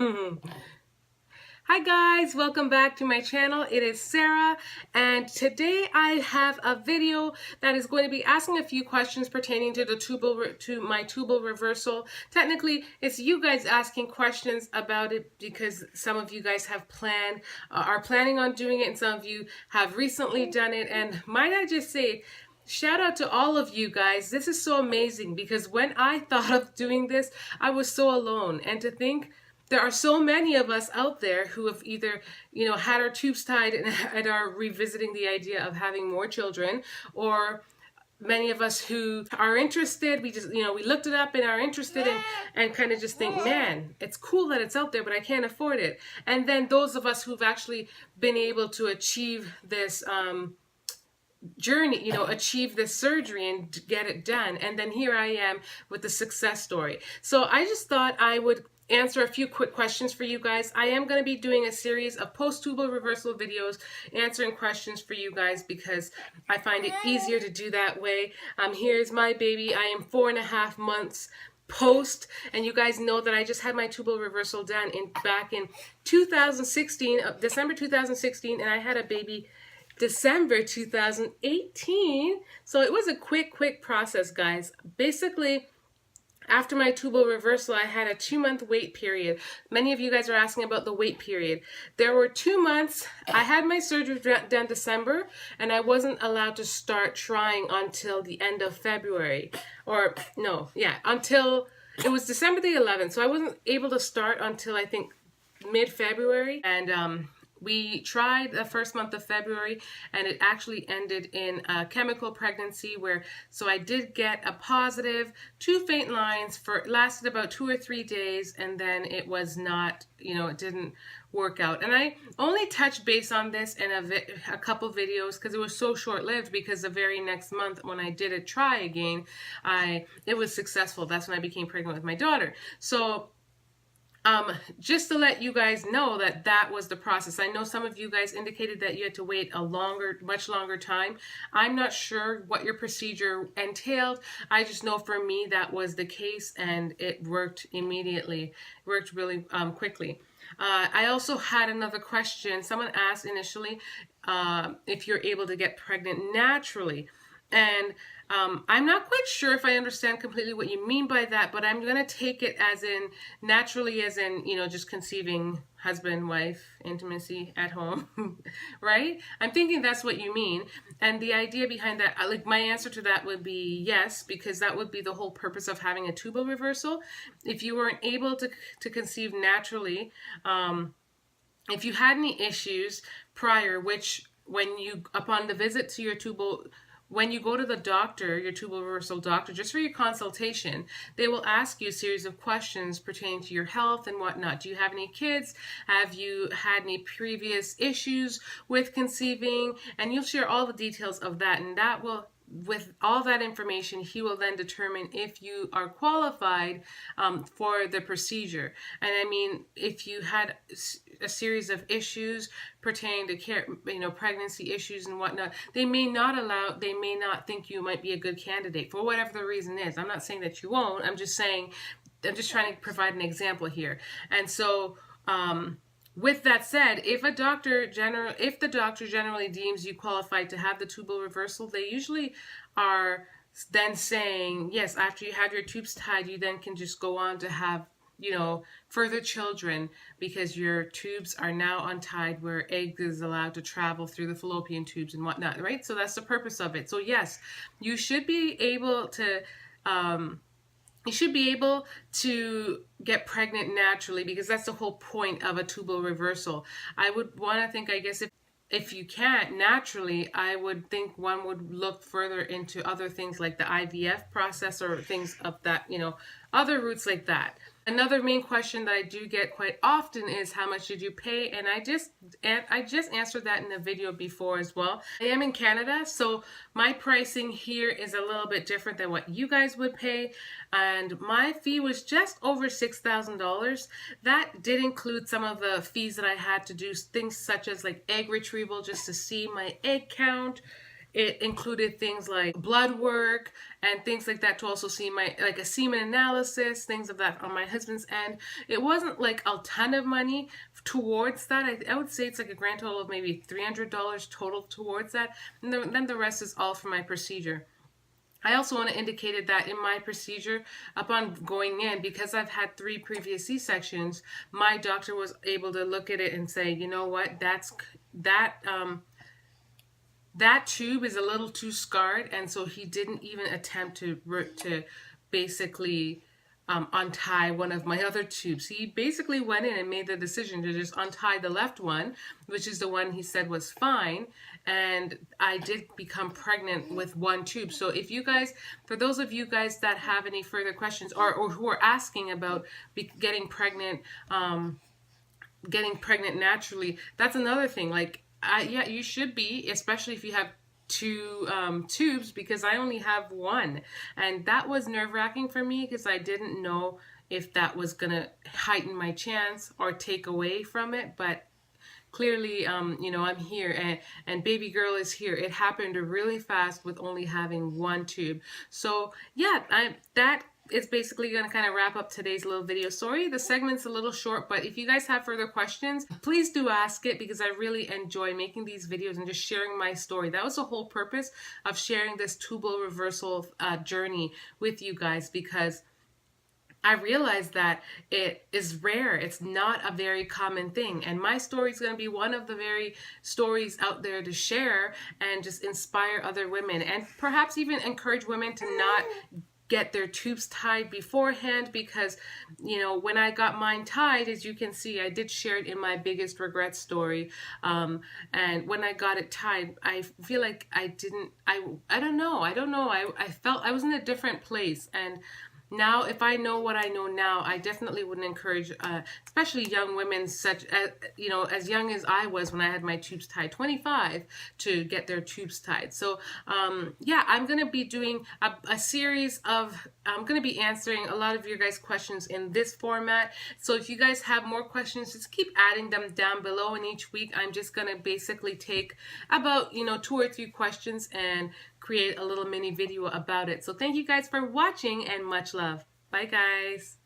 Hi guys, welcome back to my channel. It is Sarah, and today I have a video that is going to be asking a few questions pertaining to my tubal reversal. Technically, it's you guys asking questions about it because some of you guys are planning on doing it, and some of you have recently done it. And might I just say, shout out to all of you guys. This is so amazing because when I thought of doing this, I was so alone. And to think there are so many of us out there who have either, had our tubes tied and are revisiting the idea of having more children, or many of us who are interested. We just, we looked it up and are interested and kind of just think, man, it's cool that it's out there, but I can't afford it. And then those of us who've actually been able to achieve this, journey, achieve this surgery and get it done. And then here I am with the success story. So I just thought I would answer a few quick questions for you guys. I am going to be doing a series of post-tubal reversal videos answering questions for you guys because I find it easier to do that way. Here's my baby. I am 4.5 months post, and you guys know that I just had my tubal reversal done back in 2016, December 2016, and I had a baby December 2018. So it was a quick process, guys. Basically, after my tubal reversal, I had a 2-month wait period. Many of you guys are asking about the wait period. There were 2 months. I had my surgery done December, and I wasn't allowed to start trying until the end of February. Until it was December the 11th. So I wasn't able to start until I think mid-February. And we tried the first month of February, and it actually ended in a chemical pregnancy so I did get a positive, 2 faint lines it lasted about 2 or 3 days, and then it was not, it didn't work out. And I only touched base on this in a couple videos because it was so short-lived, because the very next month when I did try again, it was successful. That's when I became pregnant with my daughter. So just to let you guys know that was the process. I know some of you guys indicated that you had to wait much longer time. I'm not sure what your procedure entailed. I just know for me that was the case, and it worked immediately. It worked really quickly. I also had another question. Someone asked initially if you're able to get pregnant naturally. And I'm not quite sure if I understand completely what you mean by that, but I'm going to take it as in naturally, as in, just conceiving husband, wife, intimacy at home, right? I'm thinking that's what you mean. And the idea behind that, like, my answer to that would be yes, because that would be the whole purpose of having a tubal reversal. If you weren't able to conceive naturally, if you had any issues prior, which upon the visit to your when you go to the doctor, your tubal reversal doctor, just for your consultation, they will ask you a series of questions pertaining to your health and whatnot. Do you have any kids? Have you had any previous issues with conceiving? And you'll share all the details of that, and with all that information, he will then determine if you are qualified for the procedure. And I mean, if you had a series of issues pertaining to care, pregnancy issues and whatnot, they may not think you might be a good candidate for whatever the reason is. I'm not saying that you won't. I'm just trying to provide an example here. And so, with that said, if the doctor generally deems you qualified to have the tubal reversal, they usually are then saying, yes, after you have your tubes tied, you then can just go on to have, further children, because your tubes are now untied, where egg is allowed to travel through the fallopian tubes and whatnot, right? So that's the purpose of it. So yes, you should be able to get pregnant naturally, because that's the whole point of a tubal reversal. I would want to think, I guess, if you can't naturally, I would think one would look further into other things like the IVF process or things of that, other routes like that. Another main question that I do get quite often is, how much did you pay? And I just answered that in a video before as well. I am in Canada, so my pricing here is a little bit different than what you guys would pay. And my fee was just over $6,000. That did include some of the fees that I had to do, things such as like egg retrieval, just to see my egg count, It included things like blood work and things like that to also see my, like a semen analysis, things of that on my husband's end. It wasn't like a ton of money towards that. I would say it's like a grand total of maybe $300 total towards that. And then the rest is all for my procedure. I also want to indicate that in my procedure, upon going in, because I've had 3 previous C-sections, my doctor was able to look at it and say, you know what, that tube is a little too scarred, and so he didn't even attempt to basically untie one of my other tubes. He basically went in and made the decision to just untie the left one, which is the one he said was fine, and I did become pregnant with 1 tube. So if you guys, for those of you guys that have any further questions or who are asking about getting pregnant naturally, that's another thing. Like, yeah, you should be, especially if you have 2 tubes, because I only have 1, and that was nerve-wracking for me because I didn't know if that was gonna heighten my chance or take away from it. But clearly, you know, I'm here, and baby girl is here. It happened really fast with only having 1 tube. So yeah, that is basically going to kind of wrap up today's little video. Sorry, the segment's a little short, but if you guys have further questions, please do ask it, because I really enjoy making these videos and just sharing my story. That was the whole purpose of sharing this tubal reversal journey with you guys, because I realized that it is rare. It's not a very common thing. And my story is going to be one of the very stories out there to share and just inspire other women, and perhaps even encourage women to not get their tubes tied beforehand, because, you know, when I got mine tied, as you can see, I did share it in my biggest regret story. And when I got it tied, I feel like I don't know. I felt I was in a different place. And now, if I know what I know now, I definitely wouldn't encourage, especially young women, such as, you know, as young as I was when I had my tubes tied, 25, to get their tubes tied. So, yeah, I'm going to be doing a series of, I'm going to be answering a lot of your guys' questions in this format. So if you guys have more questions, just keep adding them down below. And each week, I'm just going to basically take about, you know, 2 or 3 questions and create a little mini video about it. So thank you guys for watching, and much love. Bye, guys.